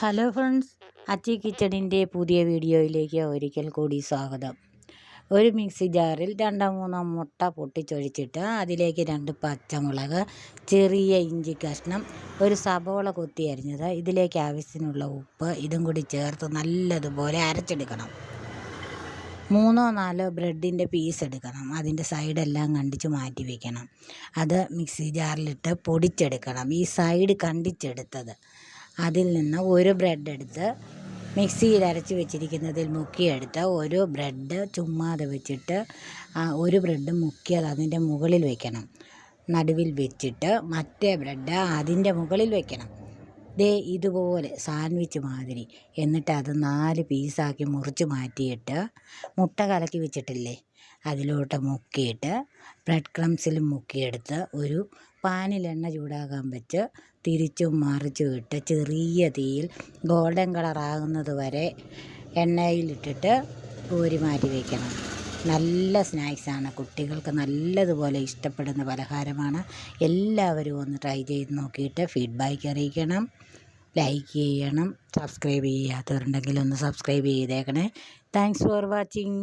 Hello friends, അച്ചി കിച്ചണിൻ്റെ പുതിയ വീഡിയോയിലേക്ക് ഒരിക്കൽ കൂടി സ്വാഗതം. ഒരു മിക്സി ജാറിൽ 2-3 മുട്ട പൊട്ടിച്ചൊഴിച്ചിട്ട് അതിലേക്ക് 2 പച്ചമുളക്, ചെറിയ ഇഞ്ചി കഷ്ണം, ഒരു സബോള കൊത്തി അരിഞ്ഞത്, ഇതിലേക്ക് ആവശ്യത്തിനുള്ള ഉപ്പ്, ഇതും കൂടി ചേർത്ത് നല്ലതുപോലെ അരച്ചെടുക്കണം. 3-4 ബ്രെഡിൻ്റെ പീസ് എടുക്കണം. അതിൻ്റെ സൈഡെല്ലാം കണ്ടിച്ച് മാറ്റി വയ്ക്കണം. അത് മിക്സി ജാറിലിട്ട് പൊടിച്ചെടുക്കണം. ഈ സൈഡ് കണ്ടിച്ചെടുത്തത് അതിൽ നിന്ന് ഒരു ബ്രെഡ് എടുത്ത് മിക്സിയിൽ അരച്ച് വെച്ചിരിക്കുന്നതിൽ മുക്കിയെടുത്ത് ഒരു ബ്രെഡ് ചുമ്മാതെ വെച്ചിട്ട് ഒരു ബ്രെഡ് മുക്കിയത് അതിൻ്റെ മുകളിൽ വയ്ക്കണം. നടുവിൽ വെച്ചിട്ട് മറ്റേ ബ്രെഡ് അതിൻ്റെ മുകളിൽ വയ്ക്കണം. ഇതുപോലെ സാൻഡ്വിച്ച് മാതിരി. എന്നിട്ട് അത് 4 പീസാക്കി മുറിച്ച് മാറ്റിയിട്ട് മുട്ട കലക്കി വെച്ചിട്ടില്ലേ അതിലോട്ട് മുക്കിയിട്ട് ബ്രെഡ് ക്രംസിലും മുക്കിയെടുത്ത് ഒരു പാനിൽ എണ്ണ ചൂടാകാൻ വെച്ച് തിരിച്ചും മറിച്ചും ഇട്ട് ചെറിയ തീയിൽ ഗോൾഡൻ കളറാകുന്നത് വരെ എണ്ണയിലിട്ടിട്ട് കോരി മാറ്റി വയ്ക്കണം. നല്ല സ്നാക്സാണ്, കുട്ടികൾക്ക് നല്ലതുപോലെ ഇഷ്ടപ്പെടുന്ന പലഹാരമാണ്. എല്ലാവരും ഒന്ന് ട്രൈ ചെയ്ത് നോക്കിയിട്ട് ഫീഡ്ബാക്ക് അറിയിക്കണം. ലൈക്ക് ചെയ്യണം. സബ്സ്ക്രൈബ് ചെയ്യാത്തവരുണ്ടെങ്കിൽ ഒന്ന് സബ്സ്ക്രൈബ് ചെയ്തേക്കണേ. Thanks for watching.